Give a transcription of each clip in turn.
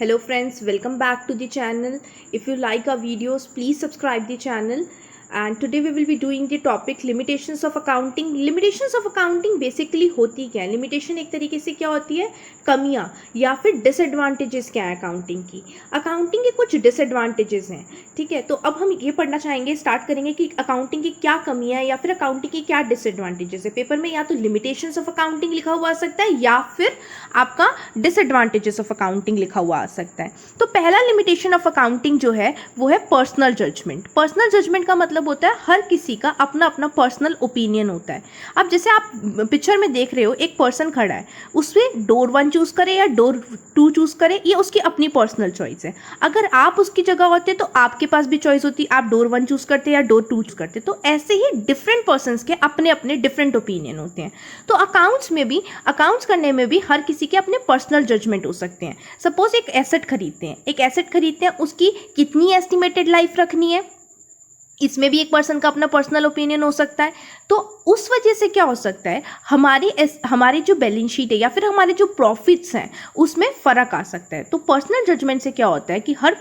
Hello friends, welcome back to the channel. If you like our videos, please subscribe the channel. And today we will be doing the topic limitations of accounting. Limitations of accounting basically होती क्या है? Limitation एक तरीके से क्या होती है? कमियां या फिर डिसएडवांटेजेस क्या है अकाउंटिंग की. अकाउंटिंग के कुछ डिसएडवांटेजेस हैं, ठीक है. तो अब हम ये पढ़ना चाहेंगे, स्टार्ट करेंगे कि अकाउंटिंग की क्या कमियां है या फिर अकाउंटिंग की क्या डिसएडवांटेजेस है. पेपर में या तो लिमिटेशंस ऑफ अकाउंटिंग लिखा हुआ आ सकता है या फिर आपका डिसएडवांटेजेस ऑफ अकाउंटिंग लिखा हुआ आ सकता है. तो पहला लिमिटेशन ऑफ अकाउंटिंग जो है वो है पर्सनल जजमेंट. पर्सनल जजमेंट का मतलब होता है हर किसी का अपना अपना पर्सनल ओपिनियन होता है. अब जैसे आप पिक्चर में देख रहे हो, एक पर्सन खड़ा है, उसमें डोर 1 चूज करे या डोर 2 चूज करे, ये उसकी अपनी पर्सनल चॉइस है. अगर आप उसकी जगह होते तो आपके पास भी चॉइस होती, आप डोर 1 चूज करते या डोर 2 चूज करते. तो ऐसे ही डिफरेंट पर्सन्स के अपने अपने डिफरेंट ओपिनियन होते हैं. तो अकाउंट्स करने में भी हर किसी के अपने पर्सनल जजमेंट हो सकते हैं. सपोज एक एसेट खरीदते हैं, उसकी कितनी एस्टिमेटेड लाइफ रखनी है, इसमें भी एक पर्सन का अपना पर्सनल ओपिनियन हो सकता है. तो उस वजह से क्या हो सकता है, हमारी जो बैलेंस शीट है या फिर हमारे जो प्रॉफिट्स हैं उसमें फ़र्क आ सकता है. तो पर्सनल जजमेंट से क्या होता है कि हर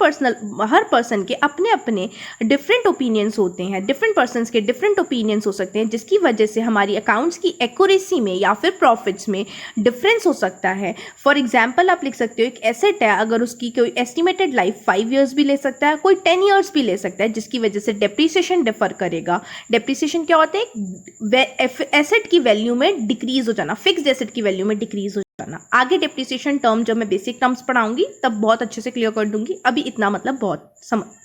पर्सन के अपने अपने डिफरेंट ओपिनियंस होते हैं, डिफरेंट पर्सनस के डिफरेंट ओपिनियंस हो सकते हैं, जिसकी वजह से हमारी अकाउंट्स की एक्यूरेसी में या फिर प्रॉफिट्स में डिफरेंस हो सकता है. फॉर एग्जाम्पल आप लिख सकते हो, एक एसेट है, अगर उसकी कोई एस्टिमेटेड लाइफ 5 ईयर्स भी ले सकता है, कोई 10 ईयर्स भी ले सकता है, जिसकी वजह से डेप्रिसिएशन डिफर करेगा. डेप्रिसिएशन क्या होता है, एसेट की वैल्यू में डिक्रीज हो जाना, फिक्स्ड एसेट की वैल्यू में डिक्रीज हो जाना. आगे डेप्रिसिएशन टर्म जब मैं बेसिक टर्म्स पढ़ाऊंगी तब बहुत अच्छे से क्लियर कर दूंगी, अभी इतना मतलब बहुत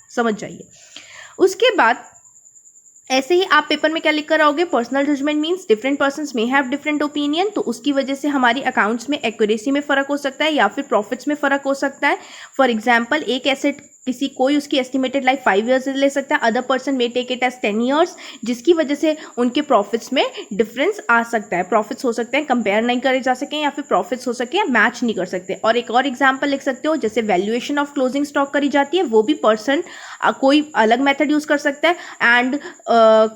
समझ जाइए. उसके बाद ऐसे ही आप पेपर में क्या लिख कर आओगे, personal judgement means different persons may have different opinion. तो उसकी वजह से हमारी अकाउंट्स में एक्यूरेसी में फर्क हो सकता है या फिर प्रॉफिट्स में फर्क हो सकता है. फॉर एग्जाम्पल, एक एसेट कोई उसकी एस्टिमेटेड लाइफ 5 ईयर्स ले सकता है, other person may take it as 10 years, जिसकी वजह से उनके प्रॉफिट्स में डिफरेंस आ सकता है. प्रॉफिट्स हो सकते हैं कंपेयर नहीं करे जा सके या फिर प्रॉफिट्स हो सके मैच नहीं कर सकते. और एक और एग्जांपल लिख सकते हो, जैसे वैल्यूएशन ऑफ क्लोजिंग स्टॉक करी जाती है, वो भी पर्सन कोई अलग मेथड यूज कर सकता है एंड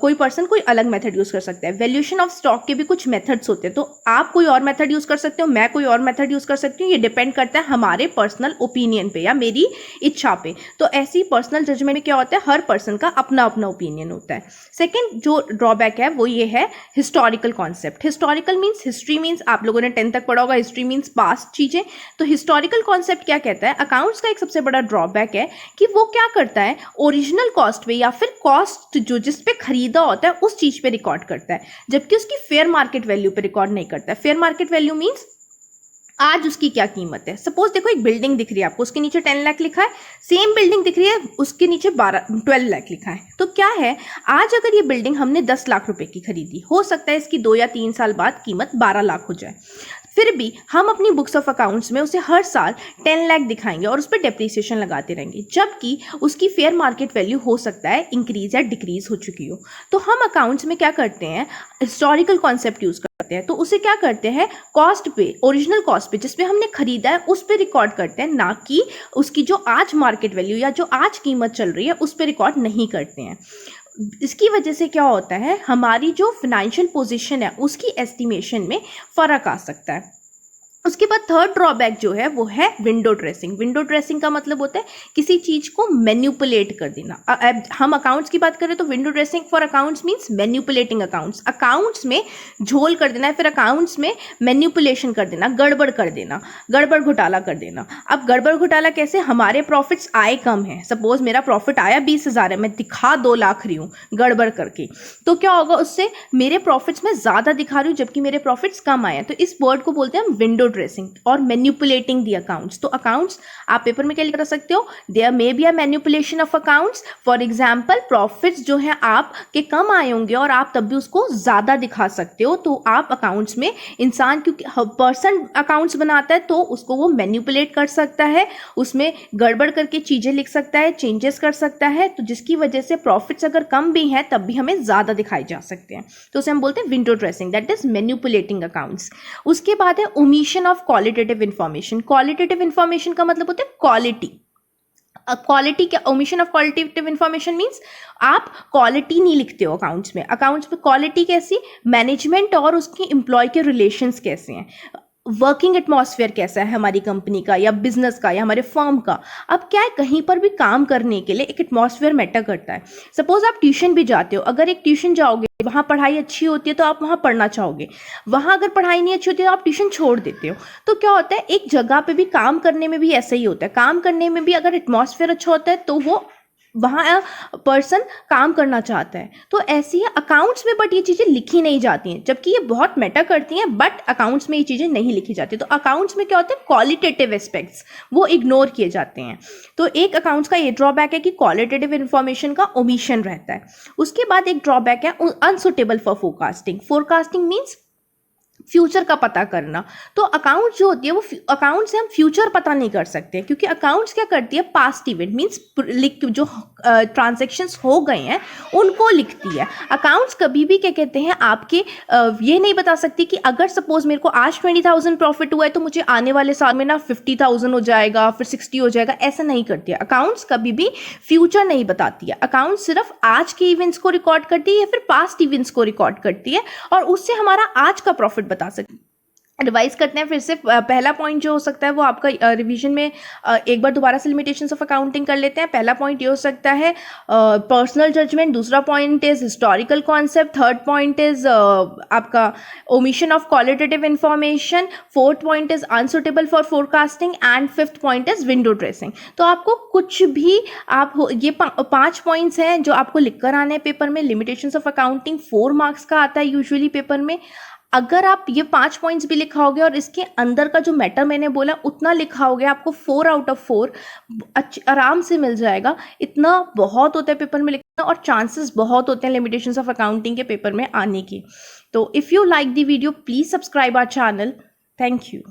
कोई पर्सन कोई अलग मेथड यूज कर सकता है. वैल्यूएशन ऑफ स्टॉक के भी कुछ मेथड्स होते हैं, तो आप कोई और मेथड यूज कर सकते हो, मैं कोई और मेथड यूज कर सकती हूँ. ये डिपेंड करता है हमारे पर्सनल ओपिनियन पे या मेरी इच्छा पे. तो ऐसी पर्सनल जजमेंट में क्या होता है, हर पर्सन का अपना अपना ओपिनियन होता है. सेकंड जो ड्रॉबैक है वो ये है historical concept. Historical means, history means आप लोगों ने 10th तक पढ़ा होगा, हिस्ट्री मींस पास्ट चीजें. तो हिस्टोरिकल कॉन्सेप्ट क्या कहता है, अकाउंट्स का एक सबसे बड़ा ड्रॉबैक है कि वो क्या करता है, ओरिजिनल कॉस्ट पे या फिर कॉस्ट जो जिस पे खरीदा होता है उस चीज पे रिकॉर्ड करता है, जबकि उसकी फेयर मार्केट वैल्यू पे रिकॉर्ड नहीं करता है. फेयर मार्केट वैल्यू मींस आज उसकी क्या कीमत है. सपोज देखो, एक बिल्डिंग दिख रही है आपको, उसके नीचे 10 लाख लिखा है. सेम बिल्डिंग दिख रही है, उसके नीचे 12 लाख लिखा है. तो क्या है, आज अगर ये बिल्डिंग हमने 10 लाख रुपए की खरीदी, हो सकता है इसकी 2 या 3 साल बाद कीमत 12 लाख हो जाए. फिर भी हम अपनी बुक्स ऑफ अकाउंट्स में उसे हर साल 10 लाख दिखाएंगे और उस पर डेप्रिसिएशन लगाते रहेंगे, जबकि उसकी फेयर मार्केट वैल्यू हो सकता है इंक्रीज या डिक्रीज हो चुकी हो. तो हम अकाउंट्स में क्या करते हैं, हिस्टोरिकल कॉन्सेप्ट यूज करते हैं. तो उसे क्या करते हैं, कॉस्ट पे, ओरिजिनल कॉस्ट पे जिसपे हमने खरीदा है उस पे रिकॉर्ड करते हैं, ना कि उसकी जो आज मार्केट वैल्यू या जो आज कीमत चल रही है उस पे रिकॉर्ड नहीं करते हैं. इसकी वजह से क्या होता है, हमारी जो फाइनेंशियल पोजीशन है उसकी एस्टिमेशन में फर्क आ सकता है. उसके बाद थर्ड ड्रॉबैक जो है वो है विंडो ड्रेसिंग. विंडो ड्रेसिंग का मतलब होता है किसी चीज को मैन्युपुलेट कर देना. हम अकाउंट्स की बात करें तो window dressing for accounts means manipulating accounts. Accounts में झोल कर देना है, फिर अकाउंट्स में मैन्युपुलेशन कर देना, गड़बड़ कर देना, गड़बड़ घोटाला कर देना. अब गड़बड़ घोटाला कैसे, हमारे प्रॉफिट्स आए कम है, सपोज मेरा प्रॉफिट आया 20,000 है, मैं दिखा 2 लाख रही हूँ गड़बड़ करके, तो क्या होगा, उससे मेरे प्रॉफिट्स में ज्यादा दिखा रही हूँ जबकि मेरे प्रॉफिट्स कम आए. तो इस वर्ड को बोलते हैं हम विंडो ड्रेसिंग और मैन्युपुलेटिंग द अकाउंट्स. तो अकाउंट्स आप पेपर में क्या लिख सकते हो, there may be a manipulation of accounts. For example, profits जो है आप के कम आए होंगे और आप तब भी उसको ज्यादा दिखा सकते हो. तो आप अकाउंट्स में, इंसान क्योंकि पर्सन अकाउंट्स बनाता है तो उसको वो मैन्युपुलेट कर सकता है, उसमें गड़बड़ करके चीजें लिख सकता है, चेंजेस कर सकता है, तो जिसकी वजह से प्रॉफिट्स अगर कम भी हैं तब भी हमें ज्यादा दिखाई जा सकते हैं. तो उसे हम बोलते हैं window dressing, that is manipulating accounts. उसके बाद है omission of qualitative information. Qualitative information का मतलब होता है क्वालिटी. क्वालिटी क्या, omission of qualitative information means आप क्वालिटी नहीं लिखते हो अकाउंट्स में. अकाउंट्स में क्वालिटी कैसी, मैनेजमेंट और उसकी एम्प्लॉय के रिलेशंस कैसे हैं, वर्किंग एटमॉस्फेयर कैसा है हमारी कंपनी का या बिजनेस का या हमारे फर्म का। अब क्या है, कहीं पर भी काम करने के लिए एक एटमॉस्फेयर मैटर करता है। सपोज आप ट्यूशन भी जाते हो, अगर एक ट्यूशन जाओगे वहाँ पढ़ाई अच्छी होती है तो आप वहाँ पढ़ना चाहोगे, वहाँ अगर पढ़ाई नहीं अच्छी होती है तो आप ट्यूशन छोड़ देते हो। तो क्या होता है, एक जगह पे भी काम करने में भी ऐसा ही होता है। काम करने में भी अगर एटमॉस्फेयर अच्छा होता है तो वो वहाँ पर्सन काम करना चाहता है। तो ऐसी है अकाउंट्स में, बट ये चीज़ें लिखी नहीं जाती हैं, जबकि ये बहुत मैटर करती हैं, बट अकाउंट्स में ये चीज़ें नहीं लिखी जाती। तो अकाउंट्स में क्या होता है, क्वालिटेटिव एस्पेक्ट्स वो इग्नोर किए जाते हैं। तो एक अकाउंट्स का ये ड्रॉबैक है कि क्वालिटेटिव इन्फॉर्मेशन का ओमिशन रहता है। उसके बाद एक ड्रॉबैक है unsuitable for forecasting. Forecasting means future का पता करना। तो अकाउंट जो होती है वो अकाउंट से हम फ्यूचर पता नहीं कर सकते, क्योंकि अकाउंट्स क्या करती है, पास्ट इवेंट मीन्स जो ट्रांजेक्शंस हो गए हैं उनको लिखती है। अकाउंट्स कभी भी क्या कहते हैं, आपके ये नहीं बता सकती कि अगर सपोज मेरे को आज 20,000 प्रॉफिट हुआ है तो मुझे आने वाले साल में ना 50,000 हो जाएगा, फिर 60 हो जाएगा, ऐसा नहीं करती है। अकाउंट्स कभी भी फ्यूचर नहीं बताती है। अकाउंट्स सिर्फ आज के इवेंट्स को रिकॉर्ड करती है या फिर पास्ट इवेंट्स को रिकॉर्ड करती है, और उससे हमारा आज का प्रॉफिट बता सकते। रिवाइज करते हैं फिर से। पहला पॉइंट जो हो सकता है वो आपका रिवीजन में एक बार दोबारा से लिमिटेशंस ऑफ अकाउंटिंग कर लेते हैं। पहला पॉइंट ये हो सकता है पर्सनल जजमेंट, दूसरा point is historical concept, third point is आपका omission of qualitative information, fourth point is unsuitable for forecasting and fifth point is window dressing. तो आपको कुछ भी ये 5 पॉइंट्स हैं जो आपको लिखकर आने हैं पेपर में। लिमिटेशंस ऑफ अकाउंटिंग 4 मार्क्स का आता है यूजुअली पेपर में। अगर आप ये 5 पॉइंट्स भी लिखाओगे और इसके अंदर का जो मैटर मैंने बोला उतना लिखाओगे, आपको 4 आउट ऑफ 4 आराम से मिल जाएगा। इतना बहुत होता है पेपर में लिखना, और चांसेस बहुत होते हैं लिमिटेशंस ऑफ अकाउंटिंग के पेपर में आने की। तो if you like the video please subscribe our channel. Thank you.